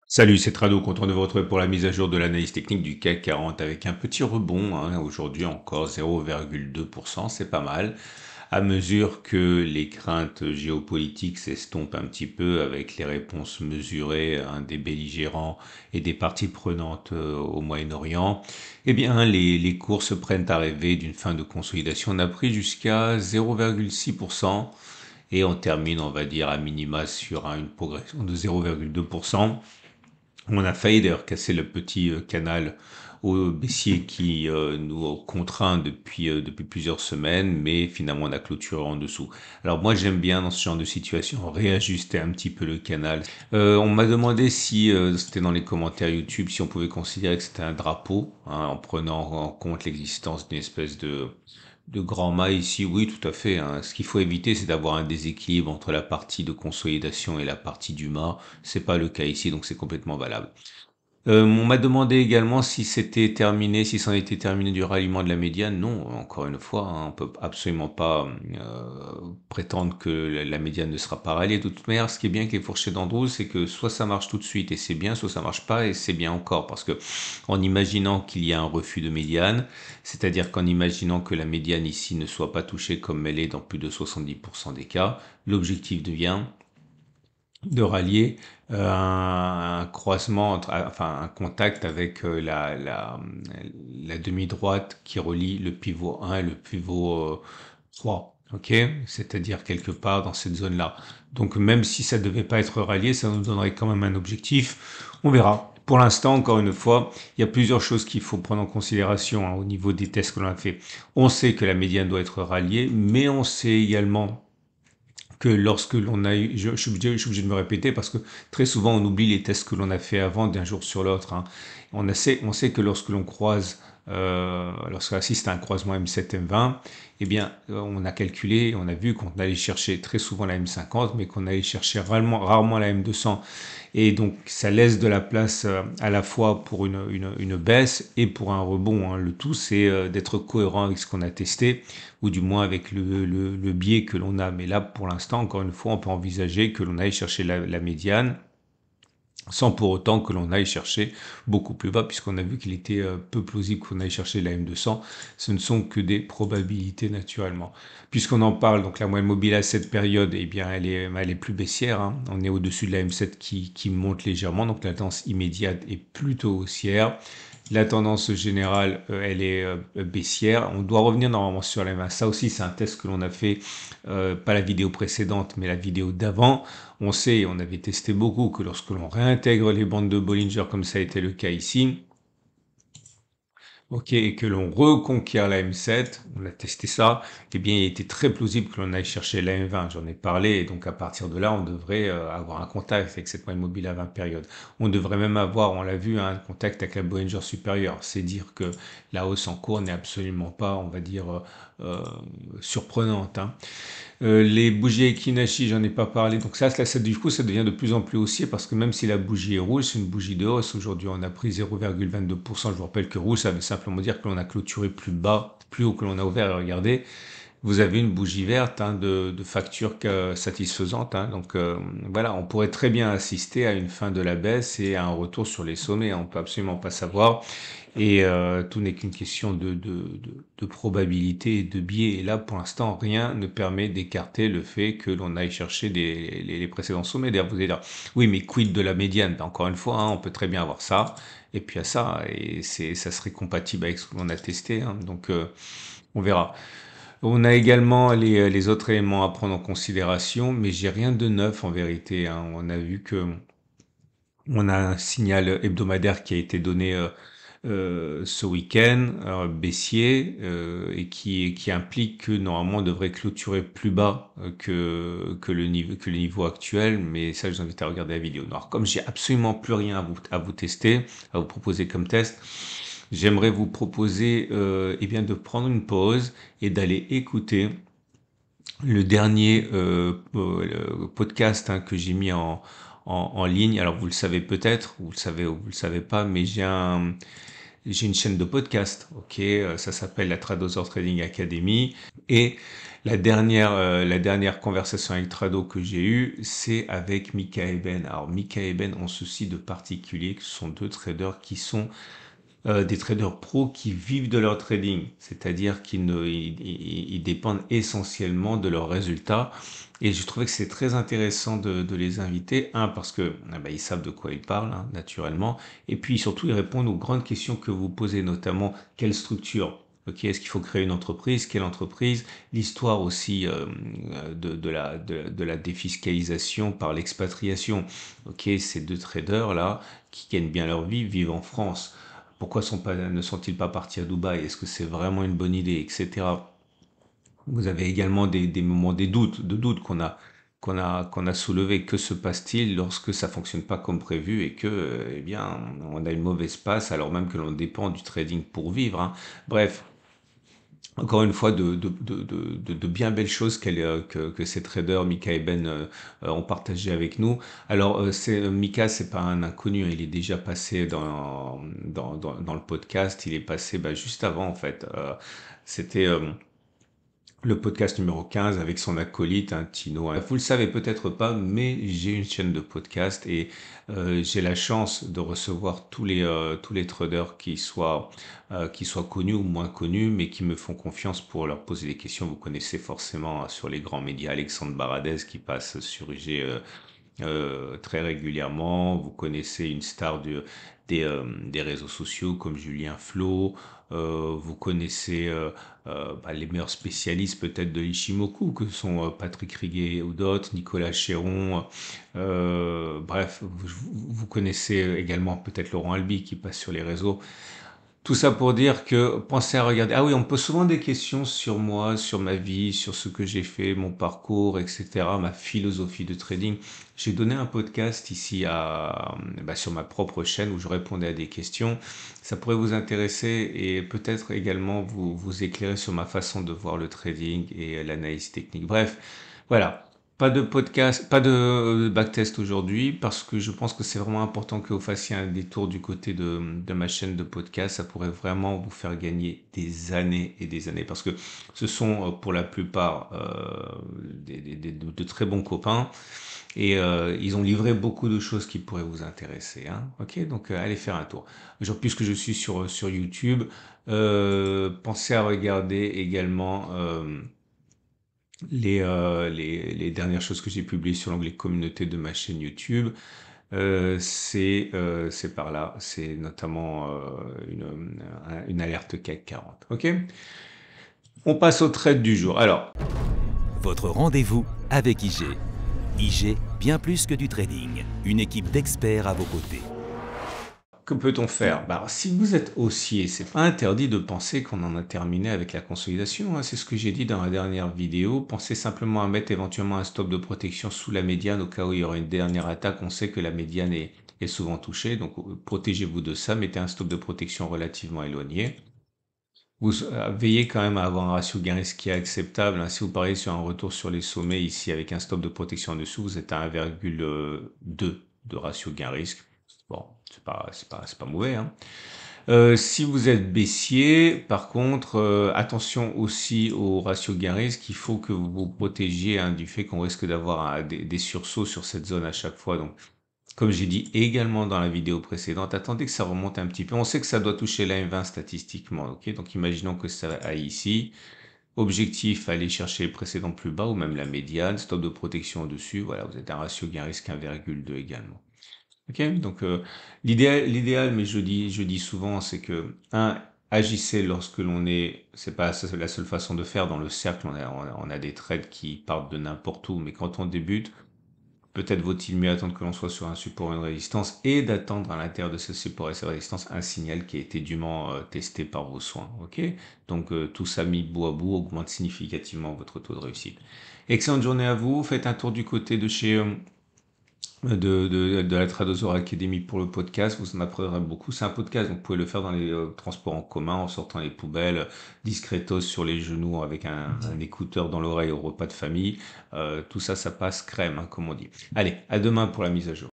Salut, c'est Trado, content de vous retrouver pour la mise à jour de l'analyse technique du CAC 40 avec un petit rebond, hein, aujourd'hui encore 0,2%, c'est pas mal. À mesure que les craintes géopolitiques s'estompent un petit peu avec les réponses mesurées, hein, des belligérants et des parties prenantes au Moyen-Orient, eh bien les cours se prennent à rêver d'une fin de consolidation. On a pris jusqu'à 0,6% et on termine, on va dire, à minima sur une progression de 0,2%. On a failli d'ailleurs casser le petit canal au baissier qui nous contraint depuis plusieurs semaines, mais finalement on a clôturé en dessous. Alors moi j'aime bien dans ce genre de situation réajuster un petit peu le canal. On m'a demandé si c'était dans les commentaires YouTube si on pouvait considérer que c'était un drapeau, hein, en prenant en compte l'existence d'une espèce de grand mât ici. Oui, tout à fait, hein. Ce qu'il faut éviter, c'est d'avoir un déséquilibre entre la partie de consolidation et la partie du mât. C'est pas le cas ici, donc c'est complètement valable. On m'a demandé également si c'était terminé, si c'en était terminé du ralliement de la médiane. Non, encore une fois, hein, on peut absolument pas prétendre que la médiane ne sera pas ralliée. De toute manière, ce qui est bien avec les fourchettes d'Andrews, c'est que soit ça marche tout de suite et c'est bien, soit ça marche pas et c'est bien encore. Parce que en imaginant qu'il y a un refus de médiane, c'est-à-dire qu'en imaginant que la médiane ici ne soit pas touchée comme elle est dans plus de 70% des cas, l'objectif devient de rallier un croisement enfin un contact avec la demi-droite qui relie le pivot 1 et le pivot 3. Ok, c'est-à-dire quelque part dans cette zone-là. Donc même si ça devait pas être rallié, ça nous donnerait quand même un objectif. On verra. Pour l'instant, encore une fois, il y a plusieurs choses qu'il faut prendre en considération, hein, au niveau des tests que l'on a fait. On sait que la médiane doit être ralliée, mais on sait également que lorsque l'on a eu, je suis obligé de me répéter parce que très souvent on oublie les tests que l'on a fait avant d'un jour sur l'autre, hein. On sait que lorsque l'on croise, lorsqu'on assiste à un croisement M7-M20, eh bien, on a calculé, on a vu qu'on allait chercher très souvent la M50, mais qu'on allait chercher rarement la M200. Et donc, ça laisse de la place à la fois pour une baisse et pour un rebond, hein. Le tout, c'est d'être cohérent avec ce qu'on a testé, ou du moins avec le biais que l'on a. Mais là, pour l'instant, encore une fois, on peut envisager que l'on aille chercher la médiane, sans pour autant que l'on aille chercher beaucoup plus bas, puisqu'on a vu qu'il était peu plausible qu'on aille chercher la M200. Ce ne sont que des probabilités naturellement. Puisqu'on en parle, donc la moyenne mobile à cette période, eh bien, elle est plus baissière, hein. On est au-dessus de la M7 qui monte légèrement, donc la tendance immédiate est plutôt haussière. La tendance générale, elle est baissière. On doit revenir normalement sur la main. Ça aussi, c'est un test que l'on a fait, pas la vidéo précédente, mais la vidéo d'avant. On sait, on avait testé beaucoup, que lorsque l'on réintègre les bandes de Bollinger, comme ça a été le cas ici, ok, et que l'on reconquiert la M7, on a testé ça, eh bien, il était très plausible que l'on aille chercher la M20. J'en ai parlé, et donc à partir de là, on devrait avoir un contact avec cette moyenne mobile à 20 périodes. On devrait même avoir, on l'a vu, un contact avec la Bollinger supérieure. C'est dire que la hausse en cours n'est absolument pas, on va dire, euh, surprenante, hein. Les bougies Ekinashi, j'en ai pas parlé. Donc du coup, ça devient de plus en plus haussier parce que même si la bougie est rouge, c'est une bougie de hausse. Aujourd'hui, on a pris 0,22%. Je vous rappelle que rouge, ça veut simplement dire que l'on a clôturé plus bas, plus haut que l'on a ouvert. Et regardez, vous avez une bougie verte, hein, de facture satisfaisante, hein. Donc voilà, on pourrait très bien assister à une fin de la baisse et à un retour sur les sommets, hein. On peut absolument pas savoir. Et tout n'est qu'une question de probabilité et de biais. Et là, pour l'instant, rien ne permet d'écarter le fait que l'on aille chercher les précédents sommets. D'ailleurs, vous allez dire, oui, mais quid de la médiane? Ben, encore une fois, hein, on peut très bien avoir ça, et puis à ça, et ça serait compatible avec ce que l'on a testé, hein. Donc, on verra. On a également les autres éléments à prendre en considération, mais j'ai rien de neuf en vérité, hein. On a vu que on a un signal hebdomadaire qui a été donné ce week-end, baissier, et qui implique que normalement on devrait clôturer plus bas que le niveau actuel, mais ça je vous invite à regarder la vidéo. Alors comme j'ai absolument plus rien à vous tester, à vous proposer comme test, j'aimerais vous proposer eh bien de prendre une pause et d'aller écouter le dernier le podcast, hein, que j'ai mis en ligne. Alors vous le savez peut-être, vous le savez ou vous le savez pas, mais j'ai une chaîne de podcast, ok, ça s'appelle la Tradosaur Trading Academy. Et la dernière conversation avec Trado que j'ai eue, c'est avec Mika et Ben. Alors Mika et Ben ont ceci de particulier, que ce sont deux traders qui sont des traders pros qui vivent de leur trading, c'est-à-dire qu'ils ne, ils dépendent essentiellement de leurs résultats. Et je trouvais que c'est très intéressant de les inviter. Un, parce que ils savent de quoi ils parlent, hein, naturellement. Et puis surtout, ils répondent aux grandes questions que vous posez, notamment quelle structure. Ok, est-ce qu'il faut créer une entreprise? Quelle entreprise? L'histoire aussi de la défiscalisation par l'expatriation. Ok, ces deux traders là qui gagnent bien leur vie vivent en France. Pourquoi ne sont-ils pas partis à Dubaï? Est-ce que c'est vraiment une bonne idée, etc. Vous avez également des moments de doute qu'on a soulevé. Que se passe-t-il lorsque ça fonctionne pas comme prévu et que, eh bien, on a une mauvaise passe alors même que l'on dépend du trading pour vivre, hein. Bref, encore une fois, de bien belles choses que ces traders, Mika et Ben, ont partagé avec nous. Alors, Mika, c'est pas un inconnu, hein, il est déjà passé dans le podcast, il est passé juste avant, en fait. C'était le podcast numéro 15 avec son acolyte, hein, Tino. Vous le savez peut-être pas, mais j'ai une chaîne de podcast et j'ai la chance de recevoir tous les traders qui soient connus ou moins connus, mais qui me font confiance pour leur poser des questions. Vous connaissez forcément sur les grands médias Alexandre Baradez qui passe sur IG très régulièrement. Vous connaissez une star des réseaux sociaux comme Julien Flo. Vous connaissez les meilleurs spécialistes peut-être de l'Ishimoku, que sont Patrick Riguet ou d'autres, Nicolas Chéron. Bref, vous connaissez également peut-être Laurent Albi qui passe sur les réseaux. Tout ça pour dire que pensez à regarder. Ah oui, on me pose souvent des questions sur moi, sur ma vie, sur ce que j'ai fait, mon parcours, etc., ma philosophie de trading. J'ai donné un podcast ici sur ma propre chaîne où je répondais à des questions. Ça pourrait vous intéresser et peut-être également vous éclairer sur ma façon de voir le trading et l'analyse technique. Bref, voilà. Pas de podcast, pas de backtest aujourd'hui parce que je pense que c'est vraiment important que vous fassiez un détour du côté de ma chaîne de podcast. Ça pourrait vraiment vous faire gagner des années et des années parce que ce sont pour la plupart de très bons copains et ils ont livré beaucoup de choses qui pourraient vous intéresser, hein. Ok, donc allez faire un tour. Genre, puisque je suis sur YouTube, pensez à regarder également les dernières choses que j'ai publiées sur l'onglet communauté de ma chaîne YouTube. C'est par là, c'est notamment une alerte CAC 40. Ok? On passe au trade du jour. Alors, Votre rendez-vous avec IG. IG, bien plus que du trading. Une équipe d'experts à vos côtés. que peut-on faire? Si vous êtes haussier, c'est pas interdit de penser qu'on en a terminé avec la consolidation, hein. C'est ce que j'ai dit dans la dernière vidéo. Pensez simplement à mettre éventuellement un stop de protection sous la médiane au cas où il y aurait une dernière attaque. On sait que la médiane est souvent touchée, donc protégez-vous de ça. Mettez un stop de protection relativement éloigné. Vous veillez quand même à avoir un ratio gain-risque qui est acceptable, hein. Si vous pariez sur un retour sur les sommets ici avec un stop de protection en dessous, vous êtes à 1,2 de ratio gain-risque. Bon, c'est pas mauvais, hein. Si vous êtes baissier, par contre, attention aussi au ratio gain-risque. Il faut que vous vous protégiez, hein, du fait qu'on risque d'avoir des sursauts sur cette zone à chaque fois. Donc, comme j'ai dit également dans la vidéo précédente, attendez que ça remonte un petit peu. On sait que ça doit toucher la M20 statistiquement, ok? Donc imaginons que ça aille ici. Objectif, aller chercher les précédents plus bas ou même la médiane. Stop de protection au-dessus. Voilà, vous êtes un ratio gain-risque 1,2 également. Ok? Donc l'idéal, mais je dis souvent, c'est que agissez lorsque l'on est, c'est pas la seule façon de faire. Dans le cercle, on a des trades qui partent de n'importe où, mais quand on débute, peut-être vaut-il mieux attendre que l'on soit sur un support ou une résistance et d'attendre à l'intérieur de ce support et cette résistance un signal qui a été dûment testé par vos soins. Ok? Donc tout ça mis bout à bout augmente significativement votre taux de réussite. Excellente journée à vous. Faites un tour du côté de chez de la Tradosaur Academy pour le podcast. Vous en apprendrez beaucoup. C'est un podcast, donc vous pouvez le faire dans les transports en commun en sortant les poubelles, discretos sur les genoux avec un écouteur dans l'oreille au repas de famille. Tout ça, ça passe crème, hein, comme on dit. Allez, à demain pour la mise à jour.